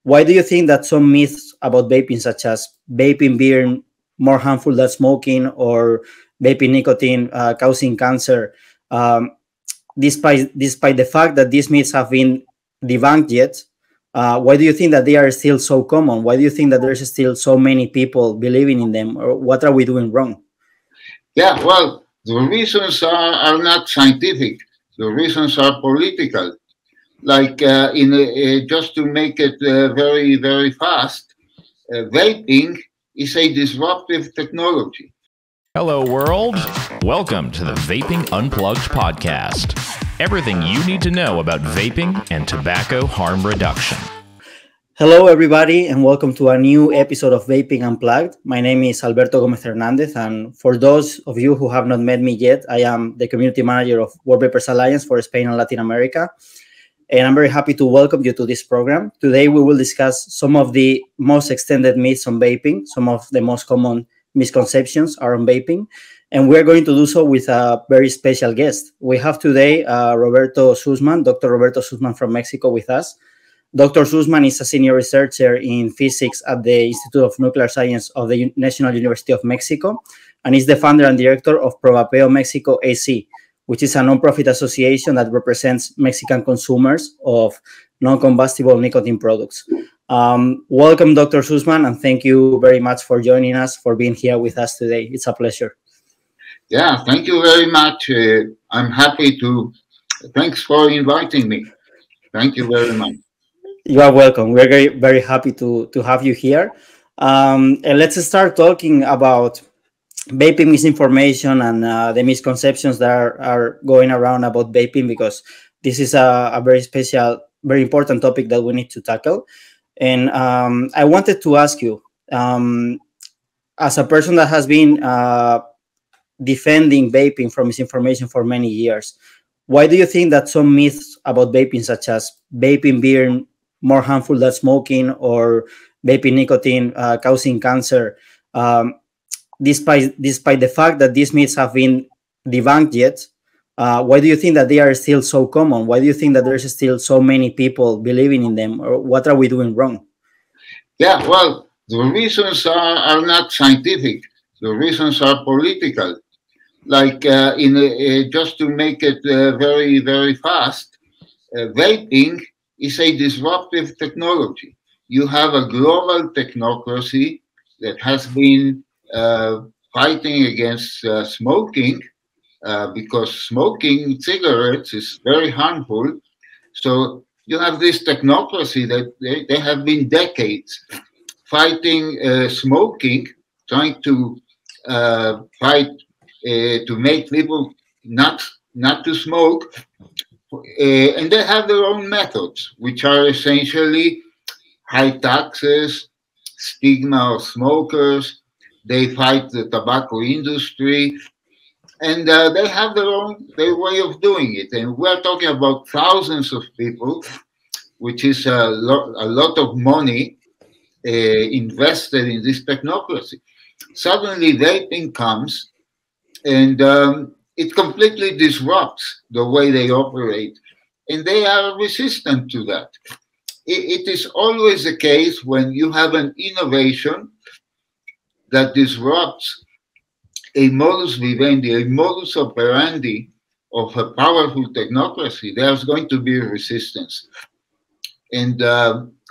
Why do you think that some myths about vaping, such as vaping being more harmful than smoking or vaping nicotine causing cancer, despite the fact that these myths have been debunked yet, why do you think that they are still so common? Why do you think that there's still so many people believing in them? Or what are we doing wrong? Yeah, well, the reasons are not scientific. The reasons are political. Like just to make it very, very fast, vaping is a disruptive technology. Hello, world. Welcome to the Vaping Unplugged Podcast. Everything you need to know about vaping and tobacco harm reduction. Hello, everybody, and welcome to a new episode of Vaping Unplugged. My name is Alberto Gómez Hernández, and for those of you who have not met me yet, I am the community manager of World Vapers Alliance for Spain and Latin America. And I'm very happy to welcome you to this program. Today, we will discuss some of the most extended myths on vaping, some of the most common misconceptions around vaping, and we're going to do so with a very special guest. We have today Roberto Sussman, Dr. Roberto Sussman from Mexico with us. Dr. Sussman is a senior researcher in physics at the Institute of Nuclear Science of the National University of Mexico, and is the founder and director of Pro-Vapeo Mexico A.C., which is a non-profit association that represents Mexican consumers of non-combustible nicotine products. Welcome, Dr. Sussman, and thank you very much for joining us, for being here with us today. It's a pleasure. Yeah, thank you very much. I'm happy to. Thanks for inviting me. Thank you very much. You are welcome. We're very, very happy to have you here. And let's start talking about vaping misinformation and the misconceptions that are going around about vaping, because this is a very special, very important topic that we need to tackle. And I wanted to ask you, as a person that has been defending vaping from misinformation for many years, why do you think that some myths about vaping, such as vaping being more harmful than smoking or vaping nicotine causing cancer, despite the fact that these myths have been debunked yet, why do you think that they are still so common? Why do you think that there's still so many people believing in them? Or what are we doing wrong? Yeah, well, the reasons are not scientific. The reasons are political. Like just to make it very, very fast, vaping is a disruptive technology. You have a global technocracy that has been fighting against smoking because smoking cigarettes is very harmful. So you have this technocracy that they have been decades fighting smoking, trying to fight to make people not to smoke. And they have their own methods, which are essentially high taxes, stigma of smokers. They fight the tobacco industry, and they have their way of doing it. And we're talking about thousands of people, which is a lot of money invested in this technocracy. Suddenly, vaping comes, and it completely disrupts the way they operate, and they are resistant to that. It is always the case when you have an innovation that disrupts a modus vivendi, a modus operandi of a powerful technocracy, there's going to be resistance. And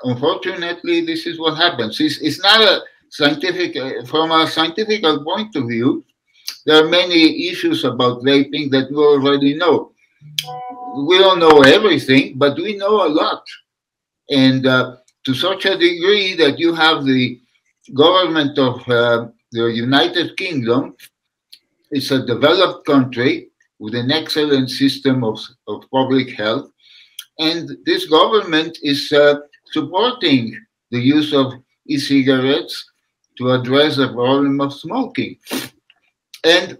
unfortunately, this is what happens. It's not a scientific, from a scientific point of view, there are many issues about vaping that we already know. We don't know everything, but we know a lot. And to such a degree that you have the government of the United Kingdom. It's a developed country with an excellent system of public health. And this government is supporting the use of e-cigarettes to address the problem of smoking. And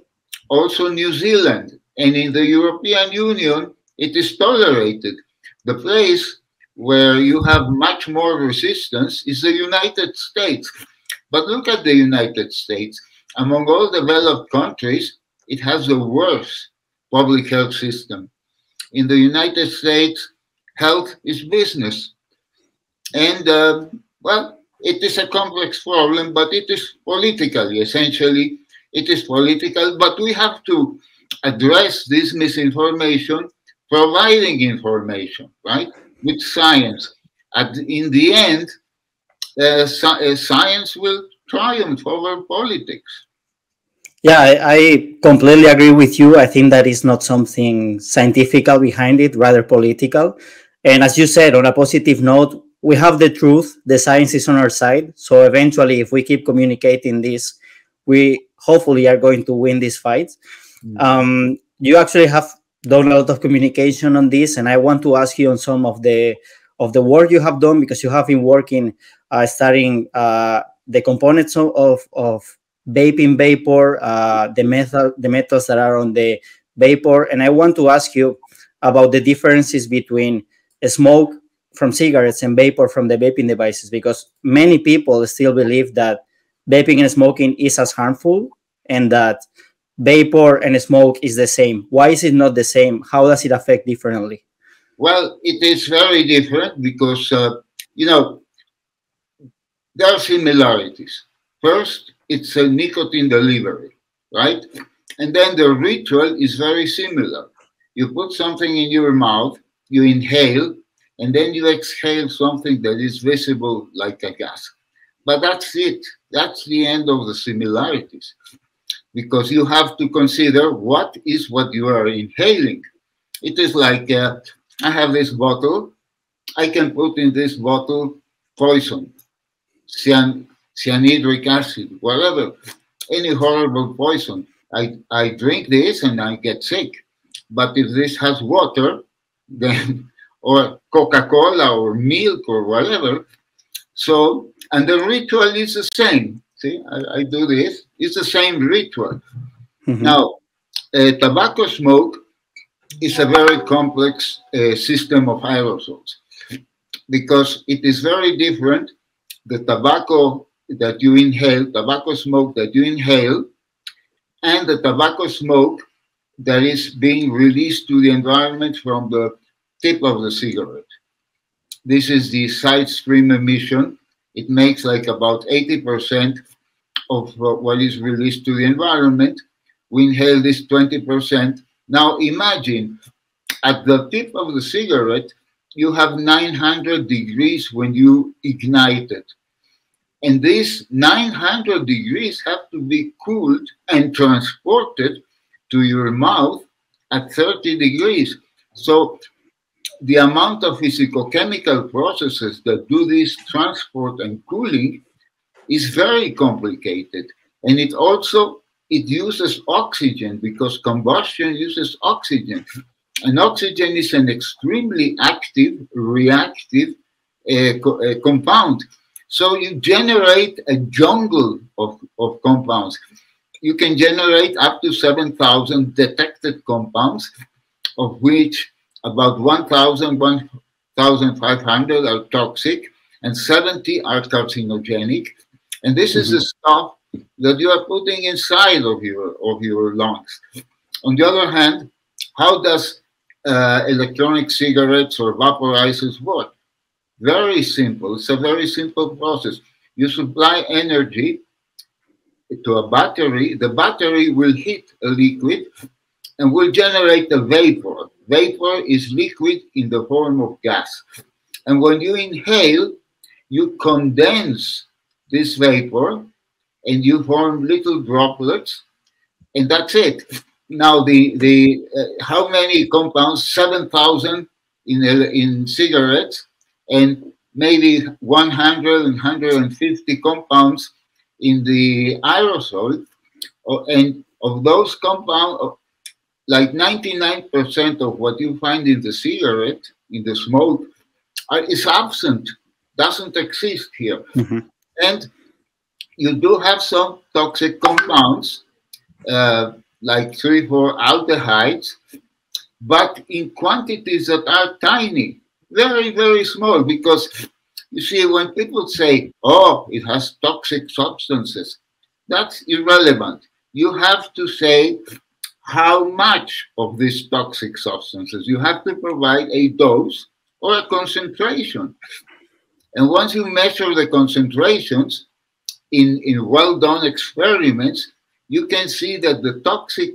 also New Zealand. And in the European Union, it is tolerated. The place where you have much more resistance is the United States. But look at the United States. Among all developed countries, it has the worst public health system. In the United States, health is business. And, well, it is a complex problem, but it is political. Essentially, it is political, but we have to address this misinformation, providing information, right, with science. In the end, science will triumph over politics. Yeah, I completely agree with you. I think that is not something scientific behind it, rather political. And as you said, on a positive note, we have the truth. The science is on our side. So eventually, if we keep communicating this, we hopefully are going to win this fight. You actually have done a lot of communication on this, and I want to ask you on some of the work you have done, because you have been working, studying the components of vaping vapor, the methods that are on the vapor. And I want to ask you about the differences between smoke from cigarettes and vapor from the vaping devices, because many people still believe that vaping and smoking is as harmful, and that vapor and smoke is the same. Why is it not the same? How does it affect differently? Well, it is very different because, there are similarities. First, it's a nicotine delivery, right? And then the ritual is very similar. You put something in your mouth, you inhale, and then you exhale something that is visible like a gas. But that's it. That's the end of the similarities, because you have to consider what you are inhaling. It is like, I have this bottle. I can put in this bottle poison, cyanidric acid, whatever, any horrible poison. I drink this and I get sick. But if this has water, then, or Coca-Cola or milk or whatever, so, and the ritual is the same. See, I do this, it's the same ritual. Now, tobacco smoke is a very complex system of aerosols, because it is very different. The tobacco that you inhale, tobacco smoke that you inhale, and the tobacco smoke that is being released to the environment from the tip of the cigarette. This is the side stream emission. It makes like about 80% of what is released to the environment. We inhale this 20%. Now imagine, at the tip of the cigarette, you have 900 degrees when you ignite it. And these 900 degrees have to be cooled and transported to your mouth at 30 degrees. So the amount of physicochemical processes that do this transport and cooling is very complicated. And it uses oxygen, because combustion uses oxygen. And oxygen is an extremely active, reactive compound. So you generate a jungle of compounds. You can generate up to 7,000 detected compounds, of which about 1,000, 1,500 are toxic, and 70 are carcinogenic. And this is the stuff that you are putting inside of your lungs. On the other hand, how does electronic cigarettes or vaporizers work? Very simple. It's a very simple process. You supply energy to a battery. The battery will hit a liquid and will generate a vapor. Vapor is liquid in the form of gas. And when you inhale, you condense this vapor and you form little droplets, and that's it. Now, how many compounds? 7,000 in cigarettes, and maybe 100 and 150 compounds in the aerosol. And of those compounds, like 99% of what you find in the cigarette, in the smoke, is absent, doesn't exist here. And you do have some toxic compounds, like 3,4 aldehydes, but in quantities that are tiny, very, very small. Because you see, when people say, oh, it has toxic substances, that's irrelevant. You have to say how much of these toxic substances. You have to provide a dose or a concentration. And once you measure the concentrations in well-done experiments, you can see that the toxic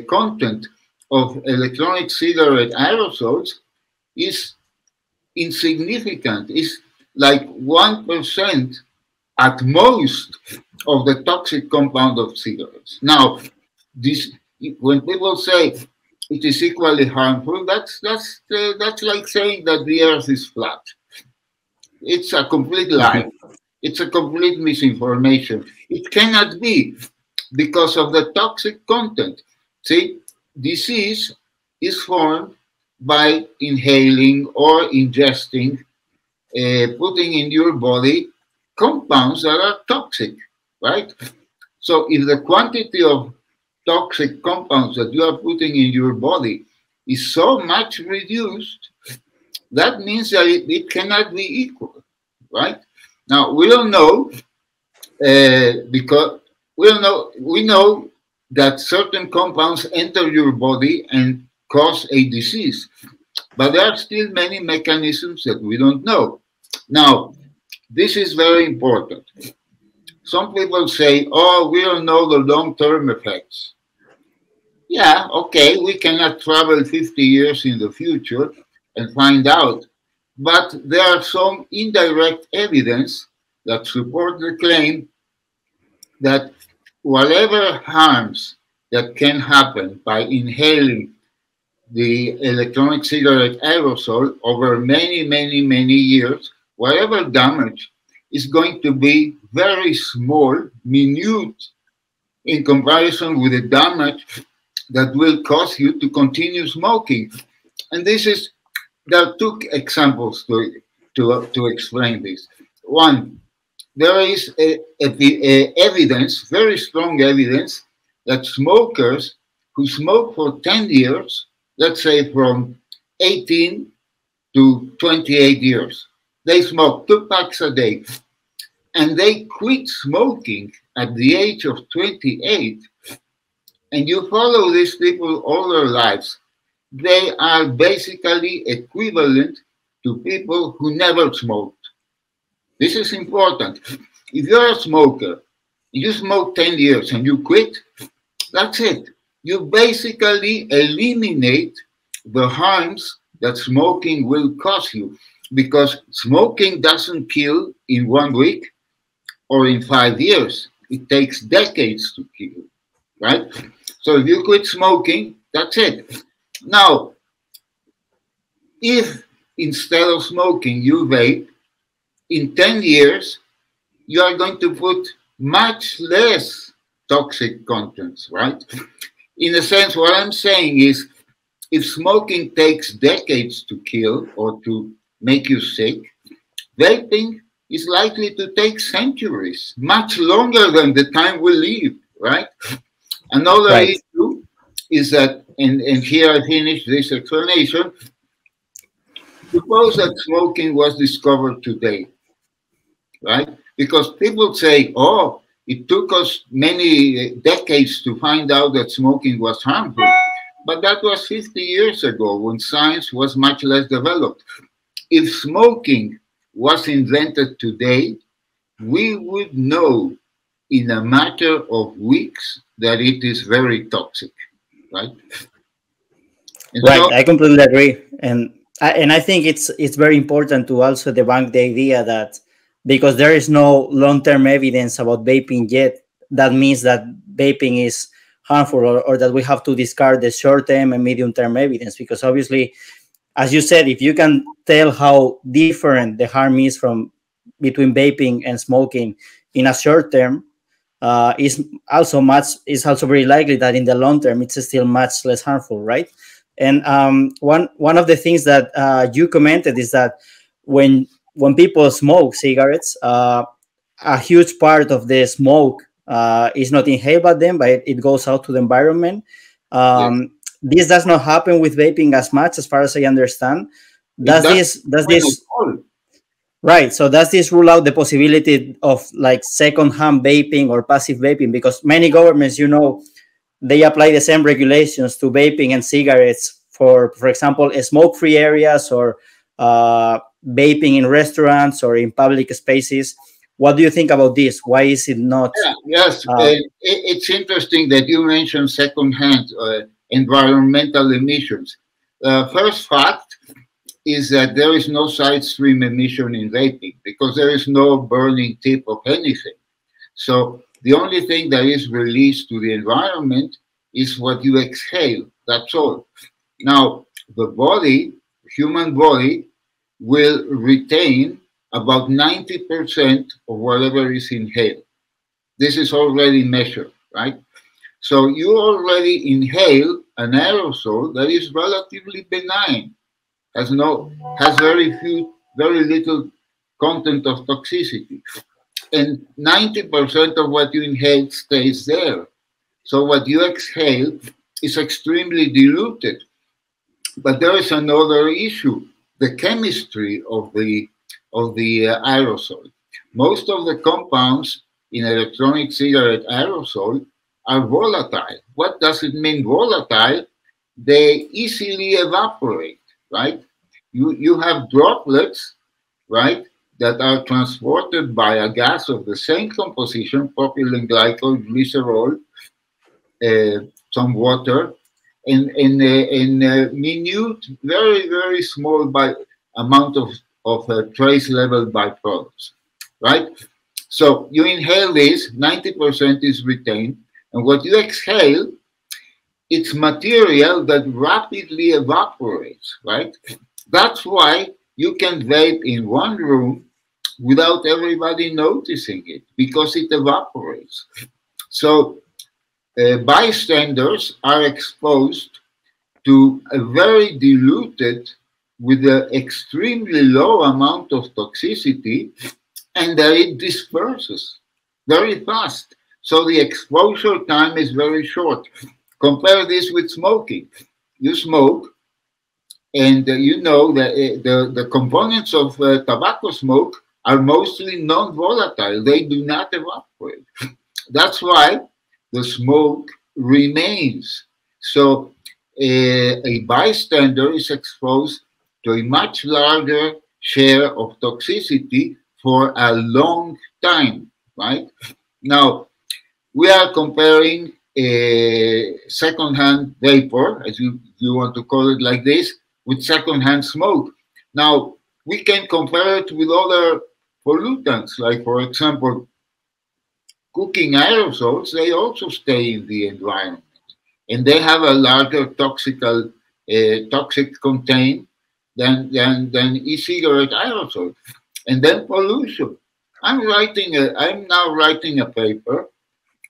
content of electronic cigarette aerosols is insignificant. It's like 1% at most of the toxic compound of cigarettes. Now, this, when people say it is equally harmful, that's like saying that the earth is flat. It's a complete lie. It's a complete misinformation. It cannot be because of the toxic content. See, disease is formed by inhaling or ingesting, putting in your body compounds that are toxic, right? So if the quantity of toxic compounds that you are putting in your body is so much reduced, that means that it cannot be equal, right? Now, we don't know, because we know that certain compounds enter your body and cause a disease, but there are still many mechanisms that we don't know. Now, this is very important. Some people say, oh, we don't know the long-term effects. Yeah, okay, we cannot travel 50 years in the future and find out, but there are some indirect evidence that support the claim that whatever harms that can happen by inhaling the electronic cigarette aerosol over many, many, many years, whatever damage is going to be very small, minute, in comparison with the damage that will cause you to continue smoking. And this is, there are two examples to explain this. One, there is evidence, very strong evidence, that smokers who smoke for 10 years, let's say from 18 to 28 years, they smoke 2 packs a day, and they quit smoking at the age of 28, and you follow these people all their lives, they are basically equivalent to people who never smoked. This is important. If you're a smoker, you smoke 10 years and you quit, that's it. You basically eliminate the harms that smoking will cause you, because smoking doesn't kill in 1 week or in 5 years. It takes decades to kill, right? So if you quit smoking, that's it. Now, if instead of smoking you vape, in 10 years, you are going to put much less toxic contents, right? In a sense, what I'm saying is, if smoking takes decades to kill or to make you sick, vaping is likely to take centuries, much longer than the time we live, right? Another issue is that, and here I finish this explanation, suppose that smoking was discovered today, right? Because people say, oh, it took us many decades to find out that smoking was harmful. But that was 50 years ago when science was much less developed. If smoking was invented today, we would know in a matter of weeks that it is very toxic, right? Right, I completely agree. And I think it's very important to also debunk the idea that because there is no long-term evidence about vaping yet, that means that vaping is harmful, or that we have to discard the short-term and medium-term evidence. Because obviously, as you said, if you can tell how different the harm is between vaping and smoking in a short term, is also very likely that in the long term it's still much less harmful, right? And one of the things that you commented is that when people smoke cigarettes, a huge part of the smoke is not inhaled by them, but it goes out to the environment. This does not happen with vaping as much, as far as I understand. Does this right? So does this rule out the possibility of like second-hand vaping or passive vaping? Because many governments, they apply the same regulations to vaping and cigarettes for example, smoke-free areas or vaping in restaurants or in public spaces. What do you think about this? Why is it not? Yes, it's interesting that you mentioned secondhand environmental emissions. First fact is that there is no side stream emission in vaping because there is no burning tip of anything. So the only thing that is released to the environment is what you exhale. That's all. Now, the body, human body, will retain about 90% of whatever is inhaled. This is already measured, right? So you already inhale an aerosol that is relatively benign, has very little content of toxicity. And 90% of what you inhale stays there. So what you exhale is extremely diluted. But there is another issue, the chemistry of the aerosol. Most of the compounds in electronic cigarette aerosol are volatile. What does it mean volatile? They easily evaporate, right? You have droplets, right, that are transported by a gas of the same composition, propylene glycol, glycerol, some water, and minute, very, very small amount of trace level byproducts, right? So you inhale this, 90% is retained, and what you exhale, it's material that rapidly evaporates, right? That's why you can vape in one room without everybody noticing it, because it evaporates. So bystanders are exposed to a very diluted with an extremely low amount of toxicity, and that it disperses very fast. So the exposure time is very short. Compare this with smoking. You smoke, and you know that the components of tobacco smoke are mostly non-volatile. They do not evaporate. That's why the smoke remains. So a bystander is exposed to a much larger share of toxicity for a long time, right? Now, we are comparing a secondhand vapor, as you want to call it like this, with secondhand smoke. Now, we can compare it with other pollutants, like, for example, cooking aerosols. They also stay in the environment, and they have a larger toxic content than e-cigarette aerosol. And then pollution. I'm now writing a paper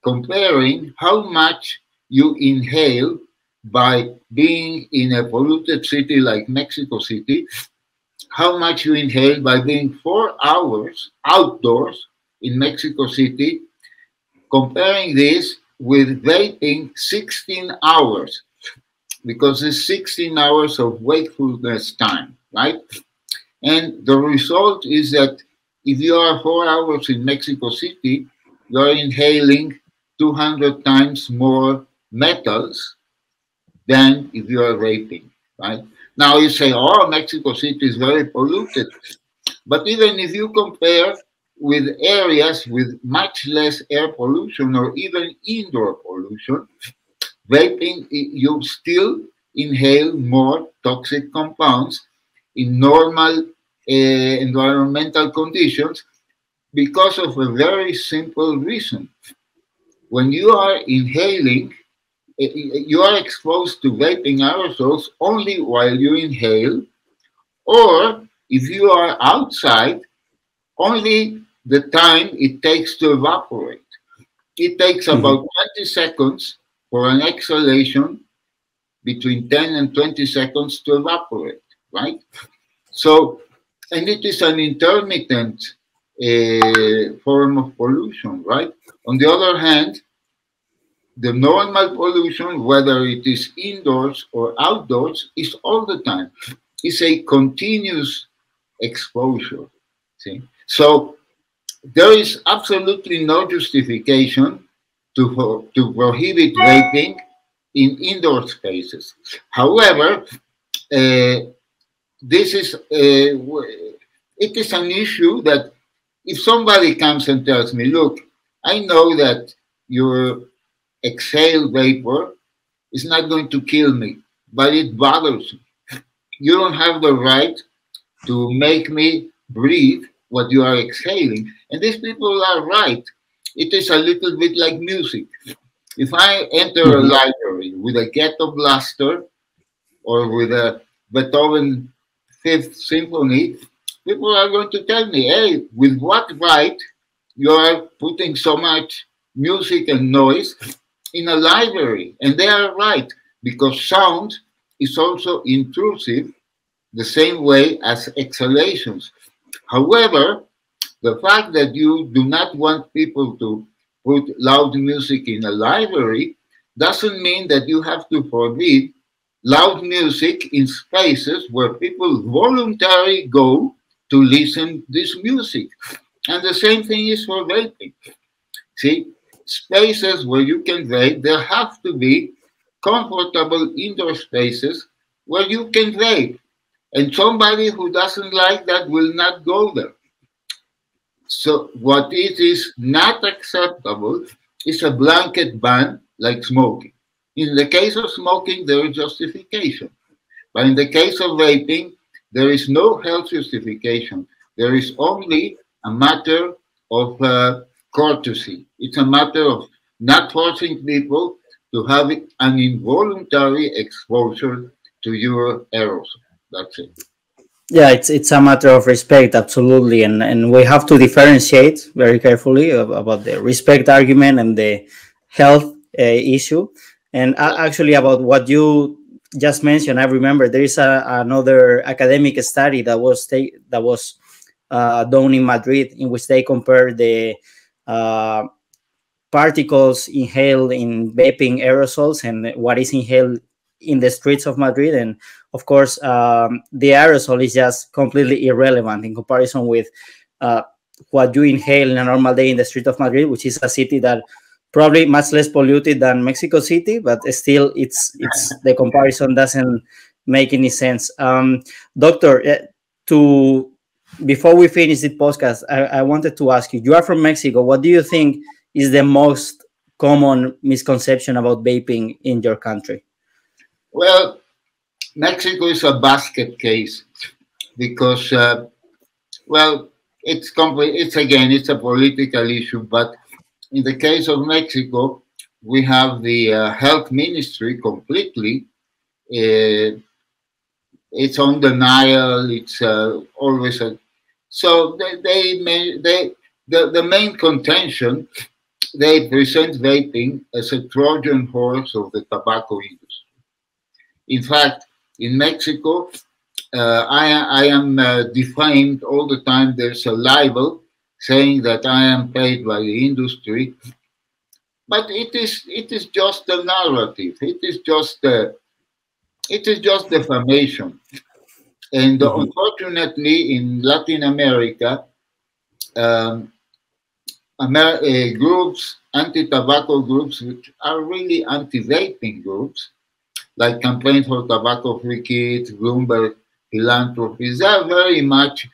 comparing how much you inhale by being in a polluted city like Mexico City, how much you inhale by being 4 hours outdoors in Mexico City, comparing this with vaping 16 hours, because it's 16 hours of wakefulness time, right? And the result is that if you are 4 hours in Mexico City, you're inhaling 200 times more metals than if you are vaping, right? Now you say, oh, Mexico City is very polluted. But even if you compare with areas with much less air pollution or even indoor pollution, vaping, you still inhale more toxic compounds in normal environmental conditions because of a very simple reason. When you are inhaling, you are exposed to vaping aerosols only while you inhale, or if you are outside, only the time it takes to evaporate. It takes about 20 seconds for an exhalation, between 10 and 20 seconds to evaporate, right? So, and it is an intermittent form of pollution, right? On the other hand, the normal pollution, whether it is indoors or outdoors, is all the time. It's a continuous exposure, see? So there is absolutely no justification to prohibit vaping in indoor spaces. However, this is it is an issue that if somebody comes and tells me, look, I know that your exhale vapor is not going to kill me, but it bothers me. You don't have the right to make me breathe what you are exhaling. And these people are right. It is a little bit like music. If I enter a library with a ghetto blaster or with a Beethoven Fifth Symphony, people are going to tell me, hey, with what right you are putting so much music and noise in a library? And they are right, because sound is also intrusive the same way as exhalations. However, the fact that you do not want people to put loud music in a library doesn't mean that you have to forbid loud music in spaces where people voluntarily go to listen to this music. And the same thing is for vaping. See, spaces where you can vape, there have to be comfortable indoor spaces where you can vape. And somebody who doesn't like that will not go there. So what it is not acceptable is a blanket ban like smoking. In the case of smoking, there is justification. But in the case of vaping, there is no health justification. There is only a matter of courtesy. It's a matter of not forcing people to have an involuntary exposure to your aerosol. That's it. Yeah, it's a matter of respect, absolutely, and we have to differentiate very carefully about the respect argument and the health issue. And actually, about what you just mentioned, I remember there is another academic study that was done in Madrid, in which they compared the particles inhaled in vaping aerosols and what is inhaled in the streets of Madrid. And of course, the aerosol is just completely irrelevant in comparison with what you inhale in a normal day in the street of Madrid, which is a city that probably much less polluted than Mexico City, but still, it's the comparison doesn't make any sense. Doctor, before we finish the podcast, I wanted to ask you. You are from Mexico. What do you think is the most common misconception about vaping in your country? Well, Mexico is a basket case because, it's a political issue. But in the case of Mexico, we have the health ministry completely. It's on denial. It's always so the main contention. They present vaping as a Trojan horse of the tobacco industry. In fact, in Mexico, I am defamed all the time. There's a libel saying that I am paid by the industry, but it is just a narrative. It is just defamation. And unfortunately, in Latin America, groups, anti-tobacco groups, which are really anti-vaping groups, like Campaign for Tobacco-Free Kids, Bloomberg Philanthropies, they are very much,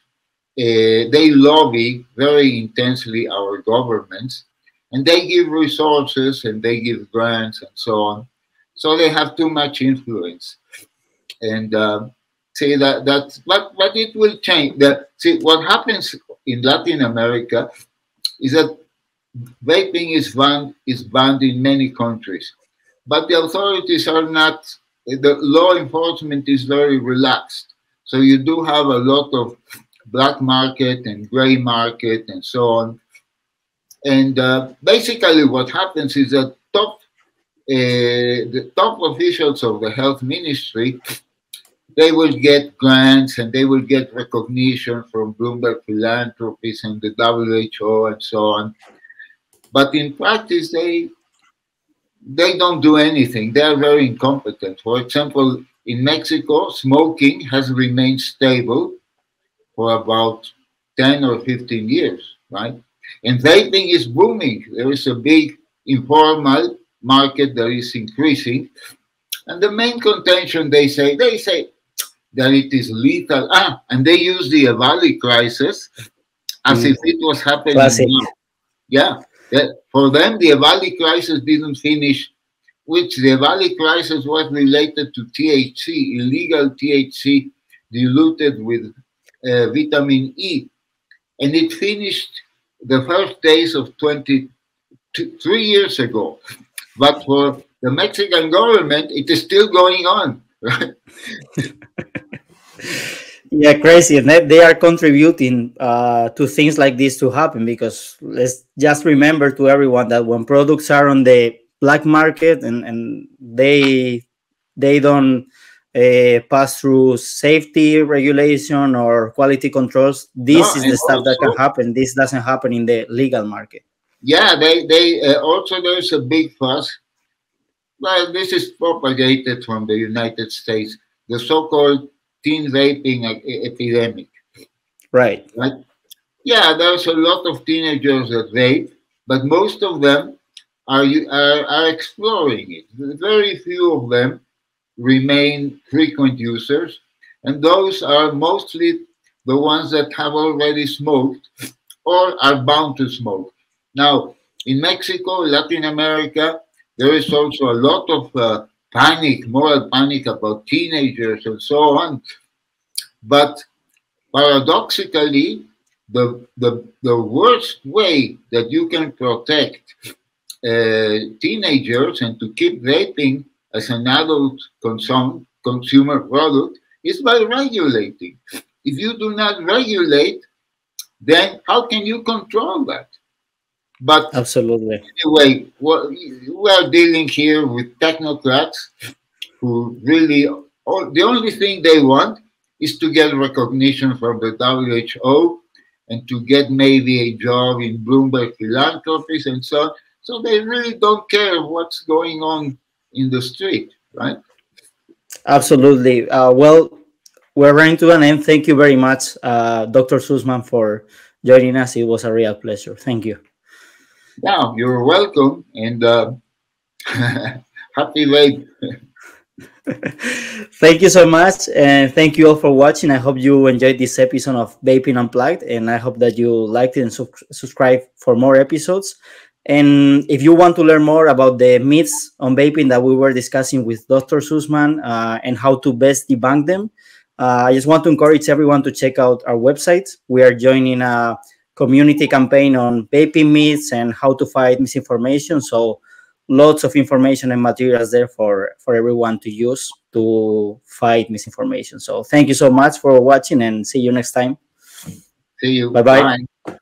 they lobby very intensely our governments, and they give resources and they give grants and so on. So they have too much influence. And but it will change. What happens in Latin America is that vaping is banned in many countries, but the authorities are not. The law enforcement is very relaxed, so you do have a lot of black market and gray market and so on. And basically, what happens is that the top officials of the health ministry, they will get grants and they will get recognition from Bloomberg Philanthropies and the WHO and so on. But in practice, they don't do anything. They are very incompetent. For example, in Mexico, smoking has remained stable for about 10 or 15 years, right? And vaping is booming. There is a big informal market that is increasing. And the main contention, they say, that it is lethal. And they use the Valley crisis as if it was happening Classic. now. Yeah, for them, the Valley crisis didn't finish, which the Valley crisis was related to THC, illegal THC diluted with vitamin E. And it finished the first days of 3 years ago. But for the Mexican government, it is still going on. Right? Yeah, crazy. And they are contributing to things like this to happen, because let's just remember to everyone that when products are on the black market and they don't pass through safety regulation or quality controls, this is the stuff that can happen. This doesn't happen in the legal market. Yeah, they also, there's a big fuss. Well, this is propagated from the United States, the so-called teen vaping epidemic. Right. Yeah, there's a lot of teenagers that vape, but most of them are exploring it. Very few of them remain frequent users, and those are mostly the ones that have already smoked or are bound to smoke. Now, in Mexico, Latin America, there is also a lot of panic, moral panic about teenagers and so on. But paradoxically, the worst way that you can protect teenagers and to keep vaping as an adult consumer product is by regulating. If you do not regulate, then how can you control that? But absolutely. Anyway, we are dealing here with technocrats who really, the only thing they want is to get recognition from the WHO and to get maybe a job in Bloomberg Philanthropies and so on. So they really don't care what's going on in the street, right? Absolutely. Well, we're running to an end. Thank you very much, Dr. Sussman, for joining us. It was a real pleasure. Thank you. Yeah, you're welcome, and happy vape. Thank you so much, and thank you all for watching. I hope you enjoyed this episode of Vaping Unplugged, and I hope that you liked it and subscribe for more episodes. And if you want to learn more about the myths on vaping that we were discussing with Dr. Sussman and how to best debunk them, I just want to encourage everyone to check out our website. We are joining a community campaign on vaping myths and how to fight misinformation. So lots of information and materials there for everyone to use to fight misinformation. So thank you so much for watching, and see you next time. See you. Bye-bye. Bye.